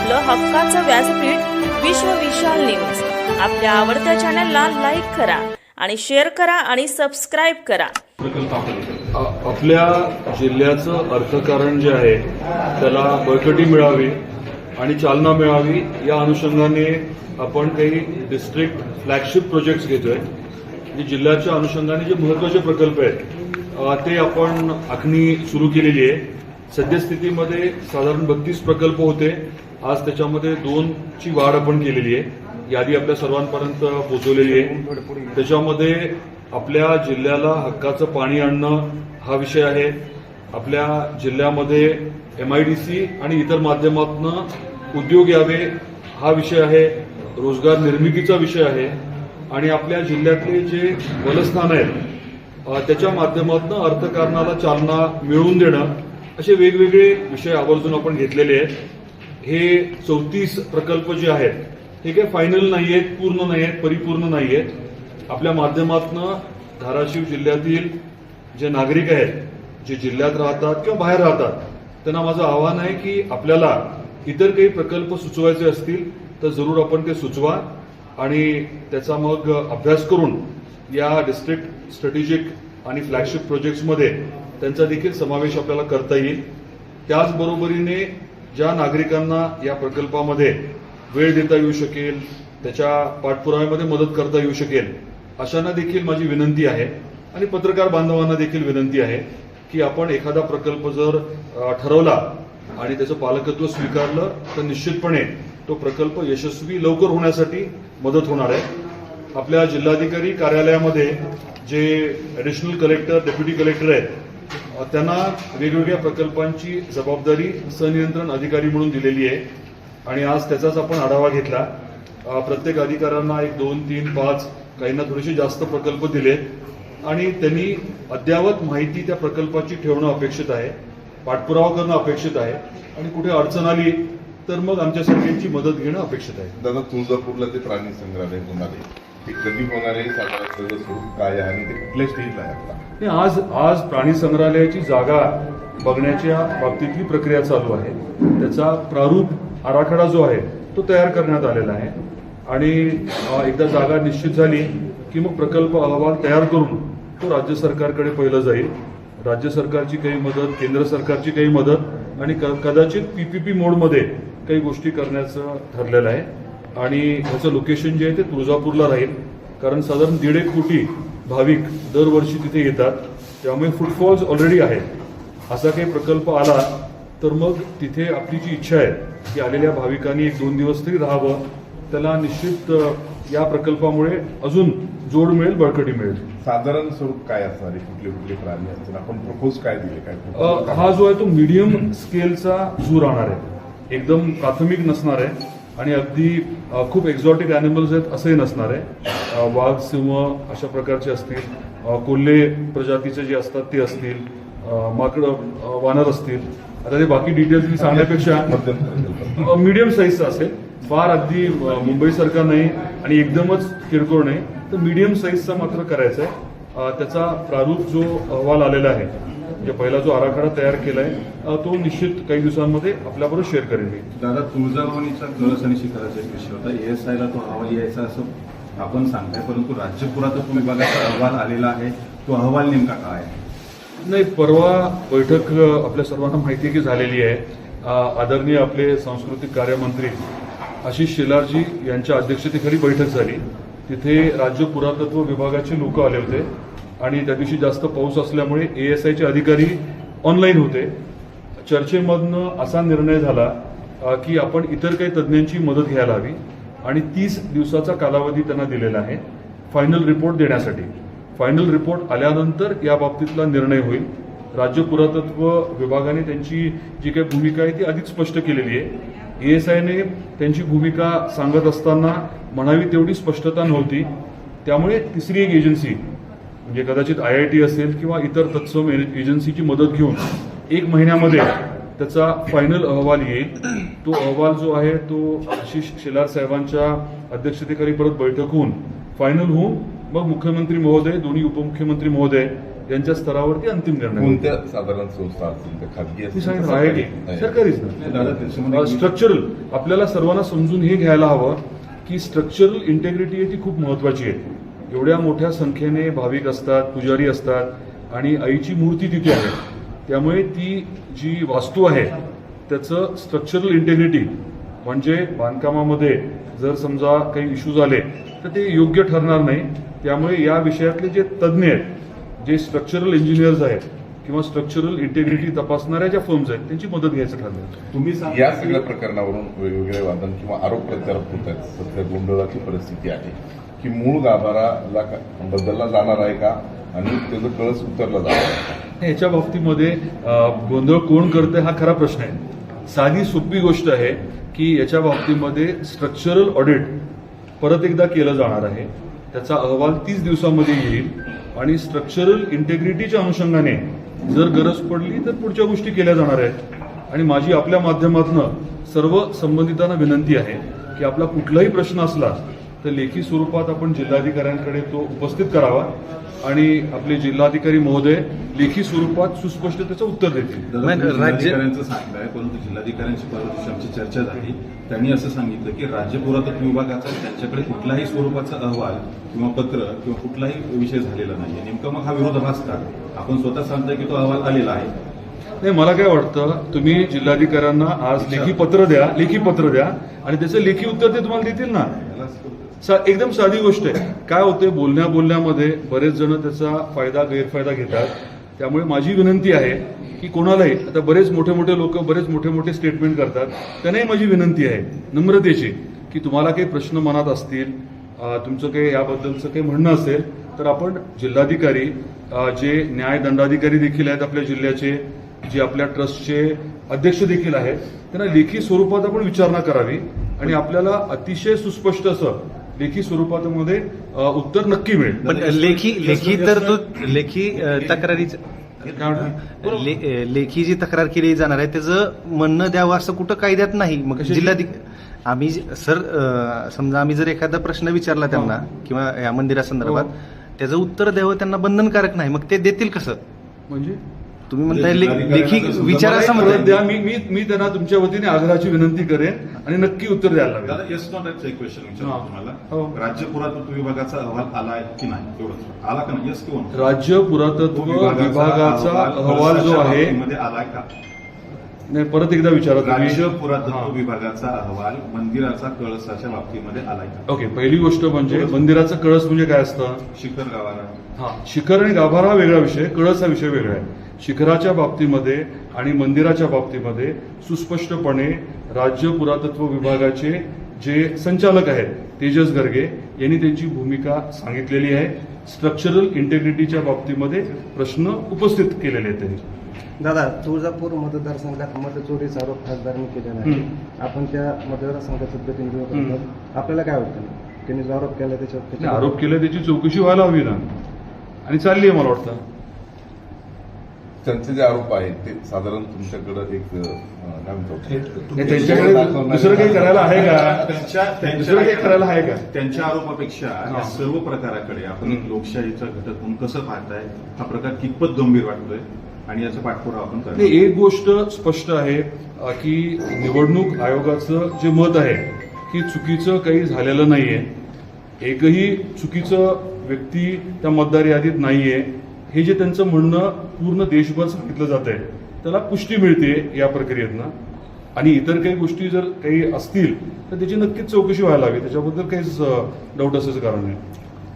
आपलं हक्काचं व्यासपीठ विश्व विशाल न्यूज. आपल्या आवडत्या चॅनलला लाईक करा आणि शेअर करा आणि सबस्क्राईब करा. आपल्या जिल्ह्याचं अर्थकारण जे आहे त्याला बळकटी मिळावी आणि चालना मिळावी या अनुषंगाने आपण काही डिस्ट्रिक्ट फ्लॅगशिप प्रोजेक्ट्स घेतोय. म्हणजे जिल्ह्याच्या अनुषंगाने जे महत्त्वाचे प्रकल्प आहेत ते आपण आखणी सुरू केलेली आहे. सद्यस्थितीमध्ये साधारण 32 प्रकल्प होते. आज त्याच्यामध्ये 2ची वाढ आपण केलेली आहे. यादी आपल्या सर्वांपर्यंत पोहोचवलेली आहे. त्याच्यामध्ये आपल्या जिल्ह्याला हक्काचं पाणी आणणं हा विषय आहे. आपल्या जिल्ह्यामध्ये MIDC आणि इतर माध्यमातून उद्योग यावे हा विषय आहे. रोजगार निर्मितीचा विषय आहे. आणि आपल्या जिल्ह्यातले जे बलस्थान आहेत त्याच्या माध्यमातून अर्थकारणाला चालना मिळवून देणं असे वेगवेगळे विषय आवर्जून आपण घेतलेले आहेत. हे 34 प्रकल्प जे आहेत हे काही फायनल नाही आहेत, पूर्ण नाही आहेत, परिपूर्ण नाही आहेत. आपल्या माध्यमातून धाराशिव जिल्ह्यातील जे नागरिक आहेत, जे जिल्ह्यात राहतात किंवा बाहेर राहतात, त्यांना माझं आव्हान आहे की आपल्याला इतर काही प्रकल्प सुचवायचे असतील तर जरूर आपण ते सुचवा आणि त्याचा मग अभ्यास करून या डिस्ट्रिक्ट स्ट्रॅटेजिक आणि फ्लॅगशिप प्रोजेक्ट्समध्ये त्यांचा देखील समावेश आपल्याला करता येईल. त्याचबरोबरीने ज्या नागरिकांना या प्रकल्पामध्ये वेळ देता येऊ शकेल, त्याच्या पाठपुराव्यामध्ये मदत करता येऊ शकेल, अशांना देखील माझी विनंती आहे. आणि पत्रकार बांधवांना देखील विनंती आहे की आपण एखादा प्रकल्प जर ठरवला आणि त्याचं पालकत्व स्वीकारलं तर निश्चितपणे तो प्रकल्प यशस्वी लवकर होण्यासाठी मदत होणार आहे. आपल्या जिल्हाधिकारी कार्यालयामध्ये जे ॲडिशनल कलेक्टर, डेप्युटी कलेक्टर आहेत त्यांना वेगवेगळ्या प्रकल्पांची जबाबदारी संनियंत्रण अधिकारी म्हणून दिलेली आहे. आणि आज त्याचाच आपण आढावा घेतला. प्रत्येक अधिकाऱ्यांना 1, 2, 3, 5 काहींना थोडेसे जास्त प्रकल्प दिलेत आणि त्यांनी अद्ययावत माहिती त्या प्रकल्पाची ठेवणं अपेक्षित आहे, पाठपुरावा करणं अपेक्षित आहे आणि कुठे अडचण आली तर मग आमच्या सगळ्यांची मदत घेणं अपेक्षित आहे. दादा, तुळजापूरला ते प्राणी संग्रहालय होणार आहे, ते कधी होणार आहे, साधारण स्वरूप काय आहे आणि ते कुठल्या स्टेजला आहे आता? आज प्राणी संग्रहालयाची जागा बघण्याच्या बाबतीतली प्रक्रिया चालू आहे. त्याचा प्रारूप आराखडा जो आहे तो तयार करण्यात आलेला आहे आणि एकदा जागा निश्चित झाली की मग प्रकल्प अहवाल तयार करून तो राज्य सरकारकडे पहिलं जाईल. राज्य सरकारची काही मदत, केंद्र सरकारची काही मदत आणि कदाचित PPP मोडमध्ये काही गोष्टी करण्याचं ठरलेलं आहे. आणि ह्याचं लोकेशन जे आहे ते तुळजापूरला राहील, कारण साधारण 1.5 कोटी भाविक दरवर्षी तिथे येतात. त्यामुळे फुटफॉल्स ऑलरेडी आहेत. असा काही प्रकल्प आला तर मग तिथे आपली जी इच्छा आहे की आलेल्या भाविकांनी 1-2 दिवस तरी राहावं. त्याला निश्चित या प्रकल्पामुळे अजून जोड मिळेल, बळकटी मिळेल. साधारण स्वरूप काय असणार आहे, कुठले कुठले प्राणी असतील, आपण प्रपोज काय दिले, काय हा जो आहे तो मीडियम स्केलचा झू राहणार आहे. एकदम प्राथमिक नसणार आहे आणि अगदी खूप एक्झॉटिक ॲनिमल्स आहेत असंही नसणार आहे. वाघ, सिंह अशा प्रकारचे असतील, कोल्हे प्रजातीचे जे असतात ते असतील, माकडं, वानर असतील. आता ते बाकी डिटेल्स मी सांगण्यापेक्षा मीडियम साईजचा असेल, फार अगदी मुंबईसारखा नाही आणि एकदमच किरकोळ नाही, तर मीडियम साईजचा मात्र करायचा आहे. त्याचा प्रारूप जो अहवाल आलेला आहे, म्हणजे पहिला जो आराखडा तयार केलाय तो निश्चित काही दिवसांमध्ये आपल्याबरोबर शेअर करेन मी. दादा, तुळजाभवानीचा कळस आणि शिखराचा एक विषय होता. ASI ला तो अहवाल यायचा असं आपण सांगताय, परंतु राज्य पुरातत्व विभागाचा अहवाल आलेला आहे. तो अहवाल नेमका काय आहे? नाही, परवा बैठक आपल्या सर्वांना माहिती की झालेली आहे. आदरणीय आपले सांस्कृतिक कार्यमंत्री आशिष शेलारजी यांच्या अध्यक्षतेखाली बैठक झाली. तिथे राज्य पुरातत्व विभागाचे लोक आले होते आणि त्या दिवशी जास्त पाऊस असल्यामुळे ASIचे अधिकारी ऑनलाईन होते. चर्चेमधनं असा निर्णय झाला की आपण इतर काही तज्ज्ञांची मदत घ्यायला हवी आणि 30 दिवसाचा कालावधी त्यांना दिलेला आहे फायनल रिपोर्ट देण्यासाठी. फायनल रिपोर्ट आल्यानंतर या बाबतीतला निर्णय होईल. राज्य पुरातत्व विभागाने त्यांची जी काही भूमिका आहे ती आधीच स्पष्ट केलेली आहे. ASIने त्यांची भूमिका सांगत असताना म्हणावी तेवढी स्पष्टता नव्हती. त्यामुळे तिसरी एक एजन्सी म्हणजे कदाचित IIT असेल किंवा इतर तत्सम एजन्सीची मदत घेऊन 1 महिन्यामध्ये त्याचा फायनल अहवाल येईल. तो अहवाल जो आहे तो आशिष शेलार साहेबांच्या अध्यक्षतेखाली परत बैठक होऊन फायनल होऊन मग मुख्यमंत्री महोदय, दोन्ही उपमुख्यमंत्री महोदय यांच्या स्तरावरती अंतिम निर्णय होईल. कोणत्या साधारण संस्था असतील त्या खाजगी मी सांगितलं आहे की नाही. सरकारीच दादा, ना. त्याच्यामध्ये स्ट्रक्चरल आपल्याला सर्वांना समजून हे घ्यायला हवं की स्ट्रक्चरल इंटेग्रिटी आहे ती खूप महत्वाची आहे. एवढ्या मोठ्या संख्येने भाविक असतात, पुजारी असतात आणि आईची मूर्ती तिथे आहे. त्यामुळे ती जी वास्तू आहे त्याचं स्ट्रक्चरल इंटेग्रिटी म्हणजे बांधकामामध्ये जर समजा काही इश्यूज आले तर ते योग्य ठरणार नाही. त्यामुळे या विषयातले जे तज्ज्ञ आहेत, जे स्ट्रक्चरल इंजिनियर्स आहेत किंवा स्ट्रक्चरल इंटेग्रिटी तपासणाऱ्या ज्या फर्म्स आहेत त्यांची मदत घ्यायचं ठरलं. तुम्ही या सगळ्या प्रकरणावरून वेगवेगळे वादन किंवा आरोप प्रत्यारोप होत आहेत. सध्या गोंधळाची परिस्थिती आहे की मूळ गाभाराला बदलला जाणार आहे का आणि त्याचं कळस उतरला जाणार आहे का? याच्या बाबतीमध्ये गोंधळ कोण करते हा खरा प्रश्न आहे. साधी सोपी गोष्ट आहे की याच्या बाबतीमध्ये स्ट्रक्चरल ऑडिट परत एकदा केलं जाणार आहे. त्याचा अहवाल 30 दिवसामध्ये येईल आणि स्ट्रक्चरल इंटेग्रिटीच्या अनुषंगाने जर गरज पडली तर पुढच्या गोष्टी केल्या जाणार आहेत. आणि माझी आपल्या माध्यमातून सर्व संबंधितांना विनंती आहे की आपला कुठलाही प्रश्न असला तर लेखी स्वरूपात आपण जिल्हाधिकाऱ्यांकडे तो उपस्थित करावा आणि आपले जिल्हाधिकारी महोदय लेखी स्वरूपात सुस्पष्ट त्याचं उत्तर देतील. जिल्हाधिकाऱ्यांचं सांगितलंय, परंतु जिल्हाधिकाऱ्यांची परवा दिवशी आमची चर्चा झाली. त्यांनी असं सांगितलं की राज्य पुरातत्व विभागाचा त्यांच्याकडे कुठल्याही स्वरूपाचा अहवाल किंवा पत्र किंवा कुठलाही विषय झालेला नाहीये. नेमकं मग हा विरोधाभास का? आपण स्वतः सांगताय की तो अहवाल आलेला आहे. नाही, मला काय वाटतं तुम्ही जिल्हाधिकाऱ्यांना आज लेखी पत्र द्या आणि त्याचं लेखी उत्तर ते तुम्हाला देतील ना. एकदम साधी गोष्ट आहे. काय होते बोलण्यामध्ये बरेच जण त्याचा गैरफायदा घेतात. त्यामुळे माझी विनंती आहे की कोणालाही आता बरेच मोठे लोक बरेच मोठे स्टेटमेंट करतात. त्यांनाही माझी विनंती आहे नम्रतेची की तुम्हाला काही प्रश्न मनात असतील, तुमचं काही याबद्दलचं काही म्हणणं असेल तर आपण जिल्हाधिकारी, जे न्याय दंडाधिकारी देखील आहेत आपल्या जिल्ह्याचे, जे आपल्या ट्रस्टचे अध्यक्ष देखील आहेत, त्यांना लेखी स्वरूपात आपण विचारणा करावी आणि आपल्याला अतिशय सुस्पष्ट असं लेखी स्वरूपामध्ये उत्तर नक्की मिळेल. पण लेखी तक्रारीच लेखी जी तक्रार केली जाणार आहे त्याचं म्हणणं द्यावं असं कुठं कायद्यात नाही. मग आम्ही समजा आम्ही जर एखादा प्रश्न विचारला त्यांना किंवा या मंदिरासंदर्भात त्याचं उत्तर द्यावं त्यांना बंधनकारक नाही. मग ते देतील कसं? म्हणजे तुम्ही म्हणताय लेखी विचार असं म्हणताय. द्या. मी त्यांना तुमच्या वतीने आग्रहाची विनंती करेन आणि नक्की उत्तर द्यायला लागेल. दादा, येस नॉट एक क्वेश्चन विचारतो तुम्हाला. हो. राज्य पुरातत्व विभागाचा अहवाल आला आहे की नाही एवढंच आला का नाही? येस किंवा नो? राज्य पुरातत्व विभागाचा अहवाल जो आहे मध्ये आलाय का? नाही, परत एकदा विचारा तुम्ही. राज्य पुरातत्व विभागाचा अहवाल मंदिराचा कळसाच्या बाबतीमध्ये आलाय का? ओके, पहिली गोष्ट म्हणजे मंदिराचा कळस म्हणजे काय असतं? शिखर गावाला शिखर आणि गाभारा हा वेगळा विषय, कळस हा विषय वेगळा आहे. शिखराच्या बाबतीमध्ये आणि मंदिराच्या बाबतीमध्ये सुस्पष्टपणे राज्य पुरातत्व विभागाचे जे संचालक आहेत तेजस गर्गे यांनी त्यांची भूमिका सांगितलेली आहे. स्ट्रक्चरल इंटेग्रिटीच्या बाबतीमध्ये प्रश्न उपस्थित केलेले आहेत त्यांनी. दादा, तुळजापूर मतदारसंघात मतचोरीचा आरोप खासदारांनी केलेला आहे. आपण त्या मतदारसंघाचं प्रतिनिधित्व करतात. आपल्याला काय वाटतं त्यांनी जो आरोप केला त्याच्यावर आरोप केला त्याची चौकशी व्हायला हवी ना, आणि चालली आहे मला वाटतं. त्यांचे जे आरोप आहेत ते साधारण तुमच्याकडे एक काय म्हणतो त्यांच्याकडे दुसरं काही करायला आहे का? दुसरं काही करायला आहे का? त्यांच्या आरोपापेक्षा या सर्व प्रकाराकडे आपण एक लोकशाहीचा घटक म्हणून कसं पाहताय? हा प्रकार कितपत गंभीर वाटतोय आणि याचा पाठपुरावा आपण करतो? एक गोष्ट स्पष्ट आहे की निवडणूक आयोगाचं जे मत आहे की चुकीचं काही झालेलं नाहीये, एकही चुकीचं व्यक्ती त्या मतदार यादीत नाहीये, हे जे त्यांचं म्हणणं पूर्ण देशभर सांगितलं जात आहे त्याला पुष्टी मिळते या प्रक्रियेतनं. आणि इतर काही गोष्टी जर काही असतील तर त्याची नक्कीच चौकशी व्हायला हवी, त्याच्याबद्दल काहीच डाऊट असायचं कारण नाही.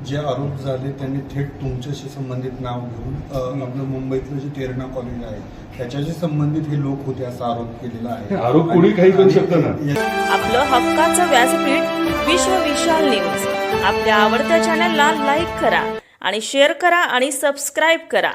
जे आरोप झाले त्यांनी थेट तुमच्याशी संबंधित नाव घेऊन आपलं मुंबईतलं जे तेरणा कॉलेज आहे त्याच्याशी संबंधित हे लोक होते असा आरोप केलेला आहे. आरोप कोणी काही करू शकतं ना. आपलं हक्काचं व्यासपीठ विश्व विशाल न्यूज. आपल्या आवडत्या चॅनलला लाईक करा आणि शेअर करा आणि सबस्क्राईब करा.